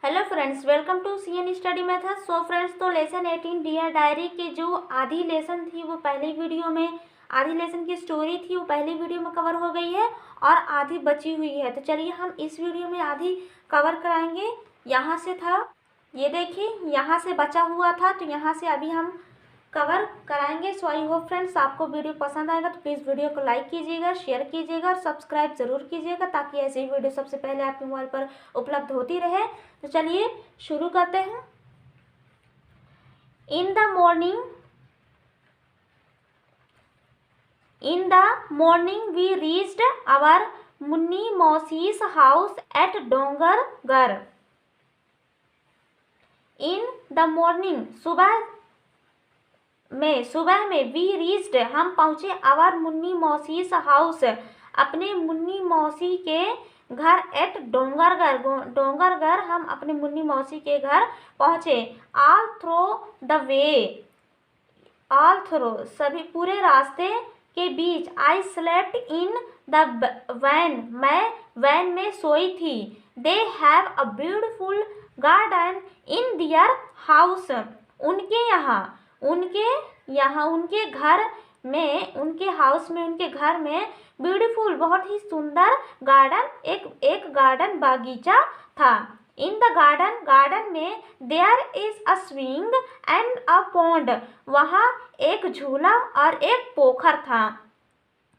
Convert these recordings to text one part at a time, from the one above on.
Hello friends, welcome to CN study method. So friends, तो lesson 18 dear diary की जो आधी लेसन थी वो पहली वीडियो में, आधी लेसन की स्टोरी थी वो पहली वीडियो में कवर हो गई है और आधी बची हुई है। तो चलिए हम इस वीडियो में आधी कवर कराएंगे। यहाँ से था, ये देखिए यहाँ से बचा हुआ था, तो यहाँ से अभी हम कवर कराएंगे। सो आई होप फ्रेंड्स आपको वीडियो पसंद आएगा, तो प्लीज़ वीडियो को लाइक कीजिएगा, शेयर कीजिएगा और सब्सक्राइब ज़रूर कीजिएगा ताकि ऐसी ही वीडियो सबसे पहले आपके मोबाइल पर उपलब्ध होती रहे। तो चलिए शुरू करते हैं। In the morning we reached our Munni mausi's house at Dongargarh. In the morning, सुबह में वी रीच्ड, हम पहुँचे, आवर मुन्नी मौसीस हाउस, अपने मुन्नी मौसी के घर, एट डोंगरगढ़ हम अपने मुन्नी मौसी के घर पहुँचे। ऑल थ्रो सभी पूरे रास्ते के बीच, I slept in the van, मैं वैन में सोई थी। They have a beautiful garden in their house, उनके घर में, उनके हाउस में, उनके घर में ब्यूटीफुल बहुत ही सुंदर गार्डन, एक गार्डन बागीचा था। इन द गार्डन में there is a swing and a pond, वहाँ एक झूला और एक पोखर था।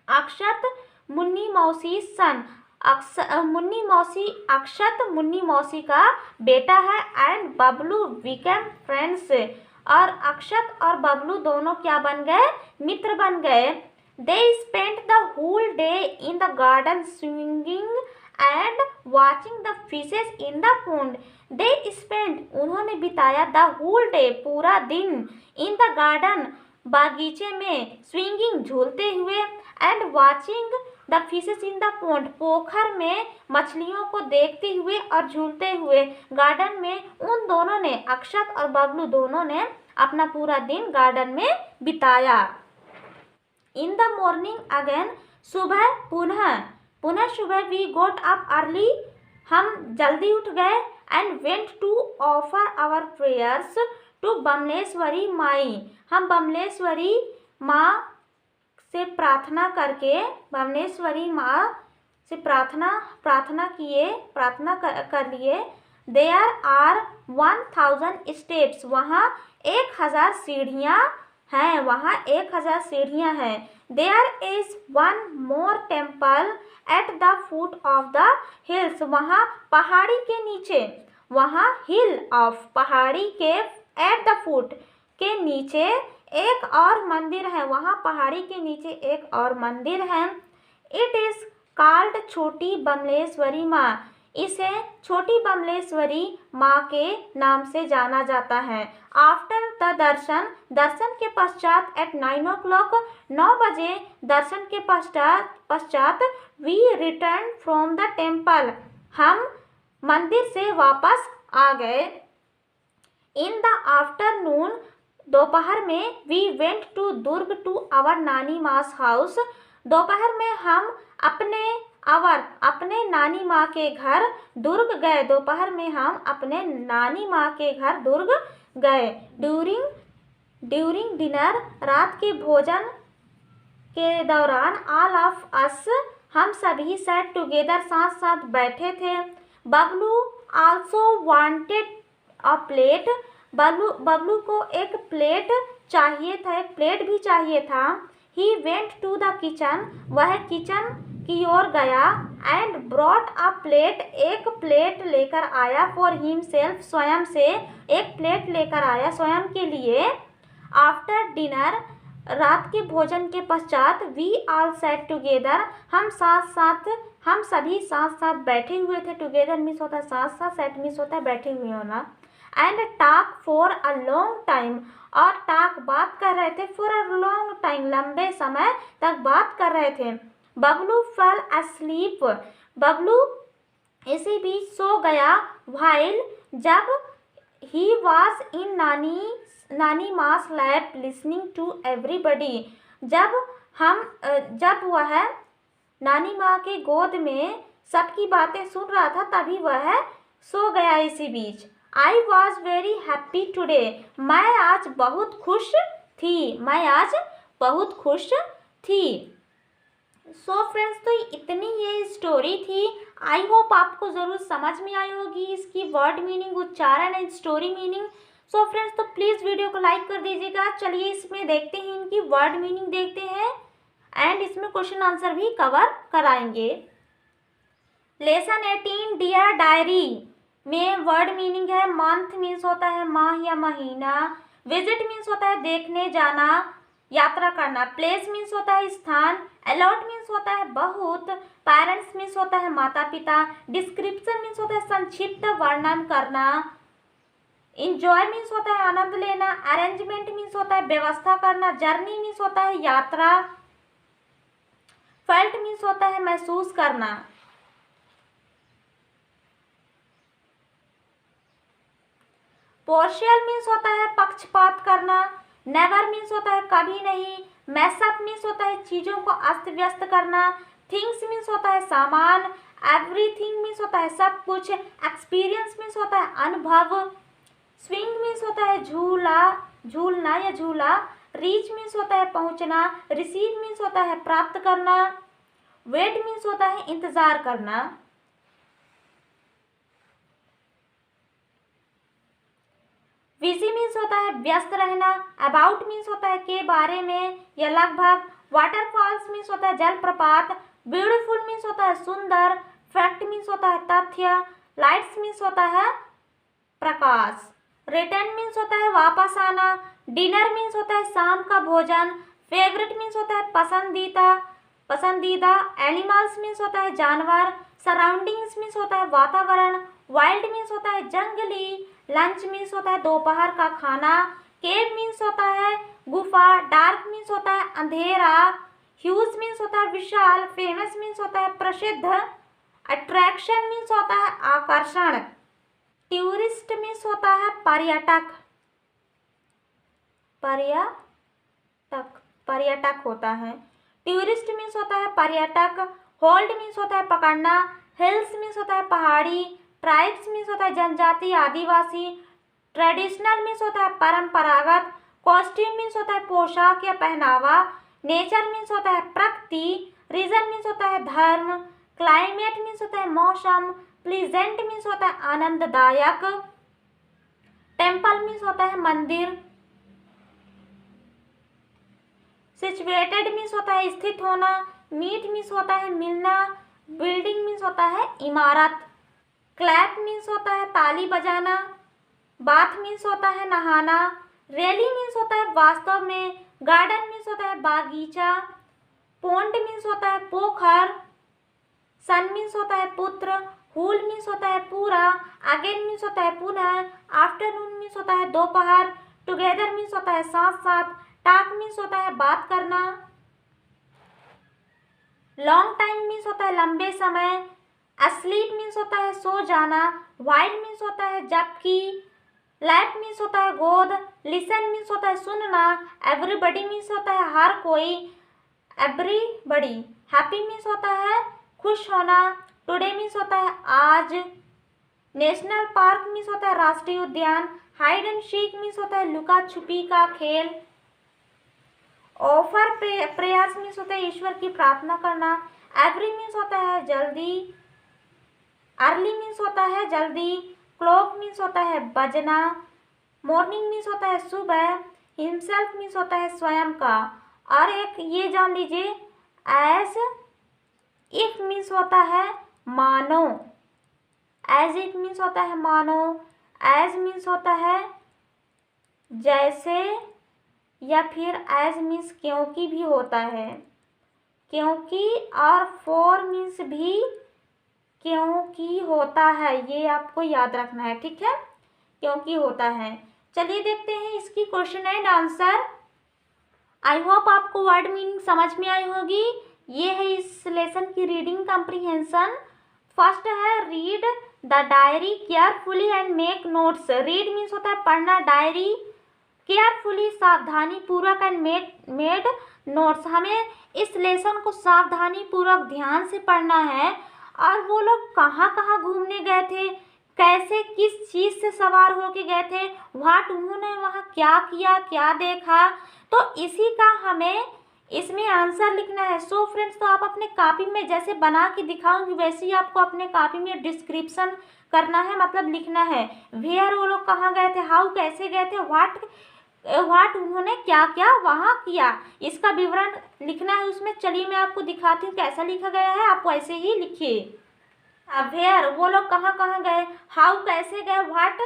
अक्षत मुन्नी मौसी सन, अक्षत मुन्नी मौसी का बेटा है। एंड बबलू बिकेम फ्रेंड्स, और अक्षत और बबलू दोनों क्या बन गए, मित्र बन गए। They spent the whole day in the garden swinging and watching the fishes in the pond. They spent, उन्होंने बिताया, द होल डे पूरा दिन, इन द गार्डन बागीचे में, स्विंगिंग झूलते हुए, and watching the fishes in the pond पोखर में मछलियों को देखते हुए और झूलते हुए। गार्डन में उन दोनों ने, अक्षत और बबलू दोनों ने अपना पूरा दिन गार्डन में बिताया। इन द मॉर्निंग अगेन, सुबह पुनः सुबह, वी गोट अप अर्ली, हम जल्दी उठ गए। And went to offer our prayers to Bamleshwari Mai, हम बमलेश्वरी माँ से प्रार्थना करके, बमलेश्वरी माँ से प्रार्थना कर लिए। देयर आर 1000 स्टेप्स, वहाँ 1000 सीढ़ियाँ हैं। There is one more temple at the foot of the hills, वहाँ पहाड़ी के नीचे, वहाँ हिल ऑफ, पहाड़ी के, एट द फुट के नीचे एक और मंदिर है, वहाँ पहाड़ी के नीचे एक और मंदिर है। इट इज कॉल्ड छोटी बमलेश्वरी माँ, इसे छोटी बमलेश्वरी माँ के नाम से जाना जाता है। आफ्टर द दर्शन के पश्चात, एट 9 o'clock, 9 बजे दर्शन के पश्चात, we return from the temple, हम मंदिर से वापस आ गए। इन द आफ्टरनून, दोपहर में, we went to Durg to our nani मास हाउस, दोपहर में हम अपने नानी माँ के घर दुर्ग गए, दोपहर में हम अपने नानी माँ के घर दुर्ग गए। ड्यूरिंग डिनर, रात के भोजन के दौरान, ऑल ऑफ अस, हम सभी सैट टुगेदर, साथ साथ बैठे थे। Bablu also wanted a plate, Bablu को एक प्लेट चाहिए था, एक प्लेट भी चाहिए था। He went to the kitchen, वह किचन की ओर गया। एंड ब्रॉट अ प्लेट, एक प्लेट लेकर आया। फॉर हिमसेल्फ, स्वयं से एक प्लेट लेकर आया, स्वयं के लिए। आफ्टर डिनर, रात के भोजन के पश्चात, वी ऑल सैट टुगेदर, हम सभी साथ साथ बैठे हुए थे। टुगेदर मिस होता है साथ साथ, सेट मिस होता है बैठे हुए होना। And talk for a long time, और टॉक बात कर रहे थे, फॉर अ लॉन्ग टाइम लंबे समय तक बात कर रहे थे। बबलू फेल अस्लीप, बबलू इसी बीच सो गया। व्हाइल, जब, ही वॉज इन नानी मास लैप लिसनिंग टू एवरीबडी, जब वह नानी माँ के गोद में सबकी बातें सुन रहा था, तभी वह सो गया इसी बीच। I was very happy today, मैं आज बहुत खुश थी, मैं आज बहुत खुश थी। सो फ्रेंड्स, तो इतनी ये स्टोरी थी। आई होप आपको ज़रूर समझ में आई होगी इसकी वर्ड मीनिंग, उच्चारण and story meaning. So friends, तो प्लीज़ वीडियो को लाइक कर दीजिएगा। चलिए इसमें देखते हैं, इनकी वर्ड मीनिंग देखते हैं एंड इसमें क्वेश्चन आंसर भी कवर कराएंगे। लेसन 18 डियर डायरी में वर्ड मीनिंग है मंथ मीन्स होता है माह या महीना, विजिट मीन्स होता है देखने जाना, यात्रा करना, प्लेस मीन्स होता है स्थान, अलॉट मीन्स होता है बहुत, पेरेंट्स मीन्स होता है माता पिता, डिस्क्रिप्शन मीन्स होता है संक्षिप्त वर्णन करना, इंजॉय मीन्स होता है आनंद लेना, अरेंजमेंट मीन्स होता है व्यवस्था करना, जर्नी मीन्स होता है यात्रा, फेल्ट मीन्स होता है महसूस करना। पोर्शियल मीन्स होता है पक्षपात करना, नेवर मीन्स होता है कभी नहीं, मैसअप मीन्स होता है चीज़ों को अस्त व्यस्त करना, थिंग्स मीन्स होता है सामान, एवरीथिंग मीन्स होता है सब कुछ, एक्सपीरियंस मीन्स होता है अनुभव, स्विंग मीन्स होता है झूला, झूलना या झूला, रीच मीन्स होता है पहुंचना, रिसीव मीन्स होता है प्राप्त करना, वेट मीन्स होता है इंतजार करना। बिजी मीन्स होता है व्यस्त रहना, अबाउट मीन्स होता है के बारे में या लगभग, वाटरफॉल्स मीन्स होता है जलप्रपात, ब्यूटीफुल मीन्स होता है सुंदर, फैक्ट मीन्स होता है तथ्य, लाइट्स मीन्स होता है प्रकाश, रिटर्न मीन्स होता है वापस आना, डिनर मीन्स होता है शाम का भोजन, फेवरेट मीन्स होता है पसंदीदा, एनिमल्स मीन्स होता है जानवर, सराउंडिंग्स मीन्स होता है वातावरण, वाइल्ड मीन्स होता है जंगली, लंच मीन्स होता है दोपहर का खाना, केव मीन्स होता है गुफा, डार्क मीन्स होता है अंधेरा, ह्यूज मीन्स होता है विशाल, फेमस मीन्स होता है प्रसिद्ध, अट्रैक्शन मीन्स होता है आकर्षण, टूरिस्ट मीन्स होता है पर्यटक होता है, टूरिस्ट मीन्स होता है पर्यटक, होल्ड मीन्स होता है पकड़ना, हिल्स मीन्स होता है पहाड़ी, ट्राइब्स मीन्स होता है जनजाति आदिवासी, ट्रेडिशनल मीन्स होता है परंपरागत, कॉस्ट्यूम मीन्स होता है पोशाक या पहनावा, नेचर मीन्स होता है प्रकृति, रीजन मीन्स होता है धर्म, क्लाइमेट मीन्स होता है मौसम, प्लीजेंट मीन्स होता है आनंददायक, टेम्पल मीन्स होता है मंदिर, सिचुएटेड मीन्स होता है स्थित होना, मीट मीन्स होता है मिलना, बिल्डिंग मीन्स होता है इमारत, क्लैप मीन्स होता है ताली बजाना, बाथ मीन्स होता है नहाना, रैली मीन्स होता है वास्तव में, गार्डन मीन्स होता है बागीचा, पोंड मीन्स होता है पोखर, सन मीन्स होता है पुत्र, हुल मीन्स होता है पूरा, अगेन मीन्स होता है पुनः, आफ्टरनून मीन्स होता है दोपहर, टुगेदर मीन्स होता है साथ साथ, टॉक मीन्स होता है बात करना, लॉन्ग टाइम मीन्स होता है लंबे समय, अस्लीप मीन्स होता है सो जाना, वाइल मीन्स होता है जबकि, लैप मीन्स होता है गोद, लिसन मीन्स होता है सुनना, एवरीबडी मीन्स होता है हर कोई, एवरीबडी, हैप्पी मीन्स होता है खुश होना, टुडे मीन्स होता है आज, नेशनल पार्क मीन्स होता है राष्ट्रीय उद्यान, हाइड एंड सीक मीन्स होता है लुका छुपी का खेल, ऑफर प्रेयर्स मीन्स होता है ईश्वर की प्रार्थना करना, एवरी मीन्स होता है जल्दी, अर्ली मीन्स होता है जल्दी, क्लॉक मीन्स होता है बजना, मॉर्निंग मीन्स होता है सुबह, हिमसेल्फ मीन्स होता है स्वयं का, और एक ये जान लीजिए एज इफ मीन्स होता है मानो, एज इट मीन्स होता है मानो, एज मीन्स होता है जैसे, या फिर एज मीन्स क्योंकि भी होता है, क्योंकि, और फॉर मीन्स भी क्योंकि होता है, ये आपको याद रखना है, ठीक है, क्योंकि होता है। चलिए देखते हैं इसकी question and answer. I hope आपको वर्ड मीनिंग समझ में आई होगी। ये है इस लेसन की रीडिंग कम्प्रीहेंशन। फर्स्ट है read the diary carefully and make notes. Read means होता है पढ़ना, डायरी केयरफुली सावधानी पूर्वक, एंड मेड नोट्स, हमें इस लेसन को सावधानी पूर्वक ध्यान से पढ़ना है। और वो लोग कहाँ कहाँ घूमने गए थे, कैसे किस चीज़ से सवार होके गए थे, व्हाट उन्होंने वहाँ क्या किया, क्या देखा। तो इसी का हमें इसमें आंसर लिखना है। सो फ्रेंड्स, तो आप अपने कॉपी में जैसे बना के दिखाऊंगी वैसे ही आपको अपने कॉपी में डिस्क्रिप्शन करना है, मतलब लिखना है। वेयर वो लोग कहाँ गए थे, हाउ कैसे गए थे, व्हाट उन्होंने क्या क्या वहाँ किया, इसका विवरण लिखना है उसमें। चलिए मैं आपको दिखाती हूँ कैसा लिखा गया है, आप वैसे ही लिखिए। वेयर वो लोग कहाँ कहाँ गए, हाउ कैसे गए, व्हाट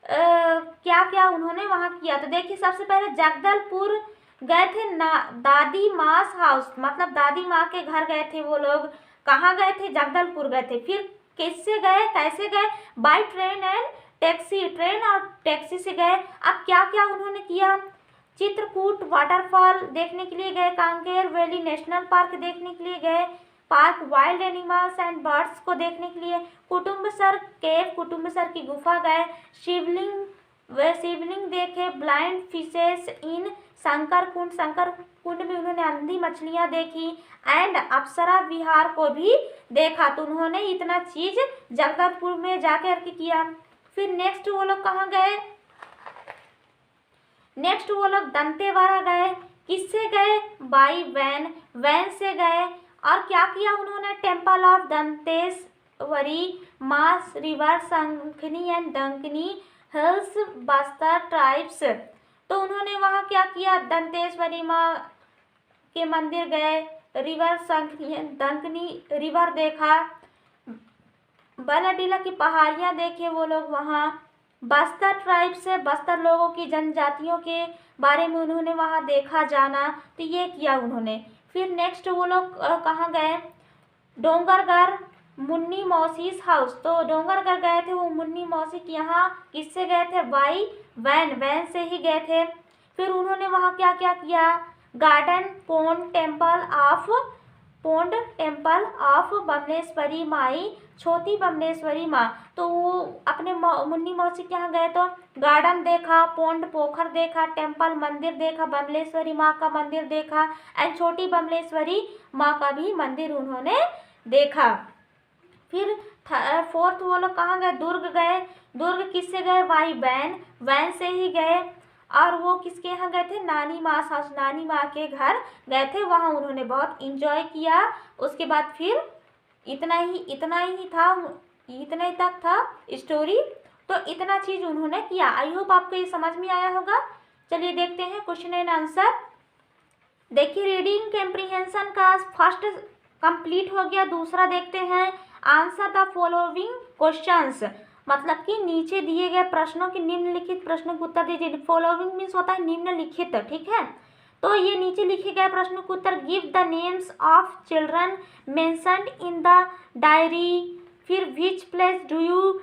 क्या क्या उन्होंने वहाँ किया। तो देखिए सबसे पहले जगदलपुर गए थे ना, दादी मास हाउस, मतलब दादी माँ के घर गए थे वो लोग। कहाँ गए थे, जगदलपुर गए थे। फिर किससे गए, कैसे गए, by train and taxi, train और टैक्सी से गए। अब क्या क्या उन्होंने किया, चित्रकूट वाटरफॉल देखने के लिए गए, कांकेर वैली नेशनल पार्क देखने के लिए गए, park wild animals and birds को देखने के लिए, कुटुम्बसर केव, कुटुम्बसर की गुफा गए, शिवलिंग वे शिवलिंग देखे, ब्लाइंड फिशेस इन शंकर कुंड, शंकर कुंड में उन्होंने अंधी मछलियां देखी, एंड अप्सरा विहार को भी देखा। तो उन्होंने इतना चीज जगदलपुर में जाकर के किया। फिर नेक्स्ट वो लोग कहाँ गए, नेक्स्ट वो लोग दंतेवाड़ा गए। किससे गए, बाई वैन, वैन से गए। और क्या किया उन्होंने, टेम्पल ऑफ दंतेश्वरी, मास river, Shankhini and Dankini hills, Bastar tribes. तो उन्होंने वहाँ क्या किया, दंतेश्वरी माँ के मंदिर गए, रिवर शंखनी डंकनी रिवर देखा, बलाडीला की पहाड़ियाँ देखे वो लोग वहाँ, बस्तर ट्राइब से बस्तर लोगों की जनजातियों के बारे में उन्होंने वहाँ देखा जाना। तो ये किया उन्होंने। फिर नेक्स्ट वो लोग कहाँ गए, डोंगरगढ़ मुन्नी मौसीस हाउस। तो डोंगरगढ़ गए थे वो मुन्नी मौसी के यहाँ, किससे गए थे, बाई वैन, वैन से ही गए थे। फिर उन्होंने वहाँ क्या क्या किया, garden, pond temple of Bamleshwari Mai, छोटी बमलेश्वरी माँ। तो वो अपने मुन्नी मौसी के यहाँ गए तो गार्डन देखा, पोंड पोखर देखा, टेम्पल मंदिर देखा, बमलेश्वरी माँ का मंदिर देखा, एंड छोटी बमलेश्वरी माँ का भी मंदिर उन्होंने देखा। फिर फोर्थ वो लोग कहाँ गए, दुर्ग गए। दुर्ग किससे गए, बाई वैन, वैन से ही गए। और वो किसके यहाँ गए थे, नानी माँ सास, नानी माँ के घर गए थे, वहाँ उन्होंने बहुत इंजॉय किया। उसके बाद फिर इतना ही था, इतना ही तक था स्टोरी। तो इतना चीज़ उन्होंने किया। आई होप आपको ये समझ में आया होगा। चलिए देखते हैं क्वेश्चन एंड आंसर। देखिए रीडिंग कम्प्रीहेंशन का फर्स्ट कंप्लीट हो गया। दूसरा देखते हैं, आंसर द फॉलोइंग क्वेश्चंस, मतलब कि नीचे दिए गए प्रश्नों के निम्नलिखित प्रश्नों के उत्तर दीजिए। फॉलोइंग मीन्स होता है निम्नलिखित, ठीक है। तो ये नीचे लिखे गए प्रश्नों के उत्तर, give the names of children mentioned in the diary. फिर which place do you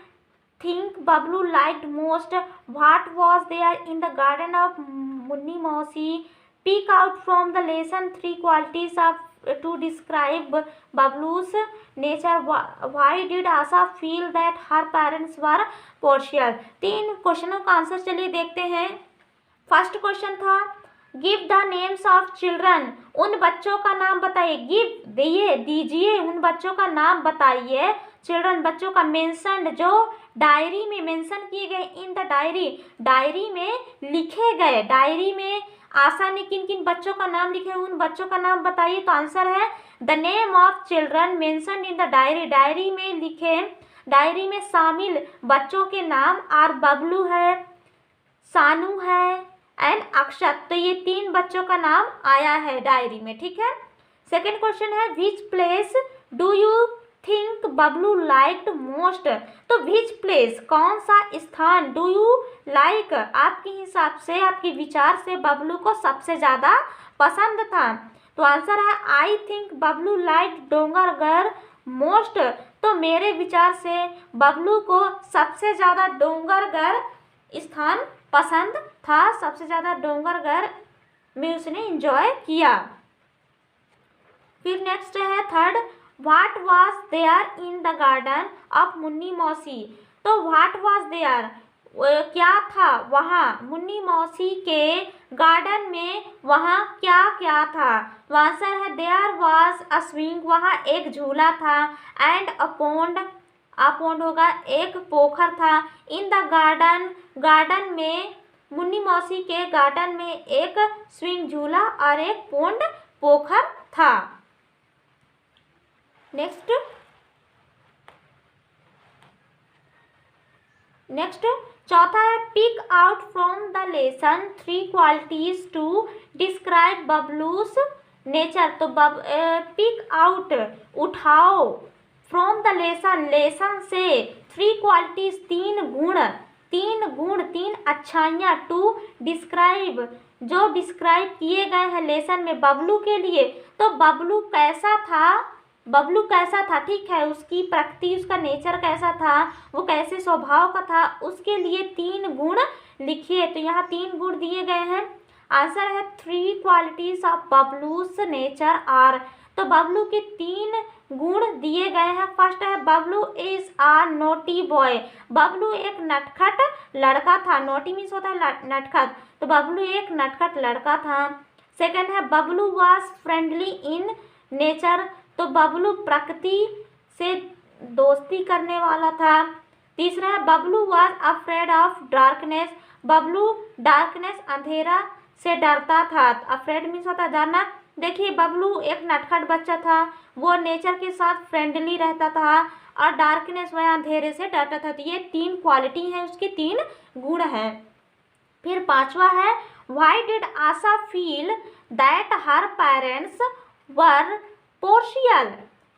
think Bablu liked most, what was there in the garden of Munni mausi, pick out from the lesson 3 qualities of to describe Bablu's nature, why did Asha feel that her parents were partial। तीन क्वेश्चनों का answer चलिए देखते हैं। First question था, give the names of children, उन बच्चों का नाम बताइए। गिव दीजिए उन बच्चों का नाम बताइए। चिल्ड्रन बच्चों का, मेंशन्ड जो डायरी में मेंशन किए गए, इन द डायरी डायरी में लिखे गए। डायरी में आशा ने किन किन बच्चों का नाम लिखे, उन बच्चों का नाम बताइए। तो आंसर है the name of children mentioned in the diary, diary में लिखे, डायरी में शामिल बच्चों के नाम आर बबलू है, सानू है एंड अक्षत। तो ये तीन बच्चों का नाम आया है डायरी में, ठीक है। सेकेंड क्वेश्चन है, विच place do you think Bablu liked most. तो विच प्लेस, कौन सा स्थान, डू यू लाइक, आपके हिसाब से, आपके विचार से बबलू को सबसे ज़्यादा पसंद था। तो आंसर है I think Bablu like Dongargarh most. तो मेरे विचार से बबलू को सबसे ज़्यादा डोंगरगढ़ स्थान पसंद था, सबसे ज़्यादा डोंगरगढ़ में उसने एंजॉय किया। फिर नेक्स्ट है third, what was there in the garden of Munni mausi. तो व्हाट वाज देयर, क्या था वहाँ मुन्नी मौसी के गार्डन में, वहाँ क्या क्या था। आंसर है देयर वाज अ स्विंग, वहाँ एक झूला था, and a pond a pond होगा, एक पोखर था। इन द गार्डन, गार्डन में, मुन्नी मौसी के गार्डन में एक स्विंग झूला और एक पॉन्ड पोखर था। नेक्स्ट चौथा है pick out from the lesson 3 qualities to describe Bablu's nature. तो पिक आउट, उठाओ, फ्रॉम द लेसन, लेसन से, 3 क्वालिटीज, 3 गुण, 3 अच्छाइयाँ, टू डिस्क्राइब, जो डिस्क्राइब किए गए हैं लेसन में बबलू के लिए। तो बबलू कैसा था, बबलू कैसा था, ठीक है, उसकी प्रकृति, उसका नेचर कैसा था, वो कैसे स्वभाव का था, उसके लिए 3 गुण लिखिए। तो यहाँ 3 गुण दिए गए हैं। आंसर है 3 क्वालिटीज ऑफ बबलूस नेचर आर। तो बबलू के 3 गुण दिए गए हैं। फर्स्ट है Bablu is a naughty boy. Bablu एक नटखट लड़का था। नोटी मीन्स होता है नटखट, तो बबलू एक नटखट लड़का था। सेकंड है Bablu was friendly in nature. तो बबलू प्रकृति से दोस्ती करने वाला था। तीसरा है Bablu was afraid of darkness. Bablu darkness, अंधेरा से डरता था। अफ्रेड मीन्स होता है डरना। देखिए बबलू एक नटखट बच्चा था, वो नेचर के साथ फ्रेंडली रहता था और डार्कनेस, वह अंधेरे से डरता था। तो ये 3 क्वालिटी हैं, उसके 3 गुण हैं। फिर पांचवा है why did Asha feel that her parents were partial.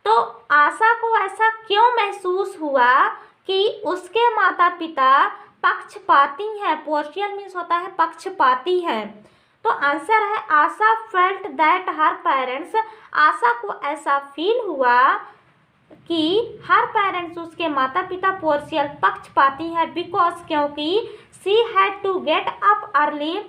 तो आशा को ऐसा क्यों महसूस हुआ कि उसके माता पिता पक्षपाती हैं। पोर्शियल मीन्स होता है पक्षपाती है। तो आंसर है आशा फेल्ट दैट हर पेरेंट्स, आशा को ऐसा फील हुआ कि हर पेरेंट्स, उसके माता पिता पोर्शियल, पक्षपाती है। बिकॉज, क्योंकि she had to get up early,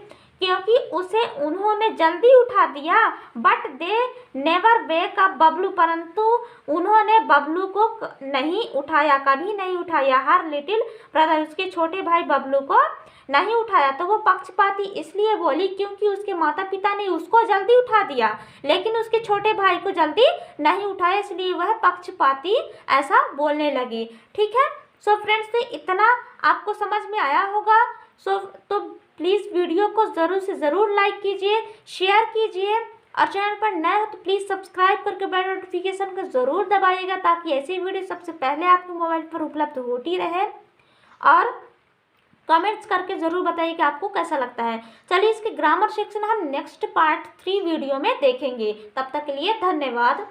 क्योंकि उसे उन्होंने जल्दी उठा दिया। But they never wake up Bablu, परंतु उन्होंने बबलू को नहीं उठाया, कभी नहीं उठाया। हर लिटिल ब्रदर, उसके छोटे भाई बबलू को नहीं उठाया। तो वो पक्षपाती इसलिए बोली क्योंकि उसके माता पिता ने उसको जल्दी उठा दिया, लेकिन उसके छोटे भाई को जल्दी नहीं उठाया, इसलिए वह पक्षपाती ऐसा बोलने लगी। ठीक है। सो फ्रेंड्स, तो इतना आपको समझ में आया होगा। तो प्लीज़ वीडियो को ज़रूर से ज़रूर लाइक कीजिए, शेयर कीजिए, और चैनल पर नए हो तो प्लीज़ सब्सक्राइब करके बेल नोटिफिकेशन को ज़रूर दबाइएगा, ताकि ऐसी वीडियो सबसे पहले आपके मोबाइल पर उपलब्ध होती रहे। और कमेंट्स करके ज़रूर बताइए कि आपको कैसा लगता है। चलिए, इसके ग्रामर सेक्शन हम नेक्स्ट पार्ट 3 वीडियो में देखेंगे। तब तक के लिए धन्यवाद।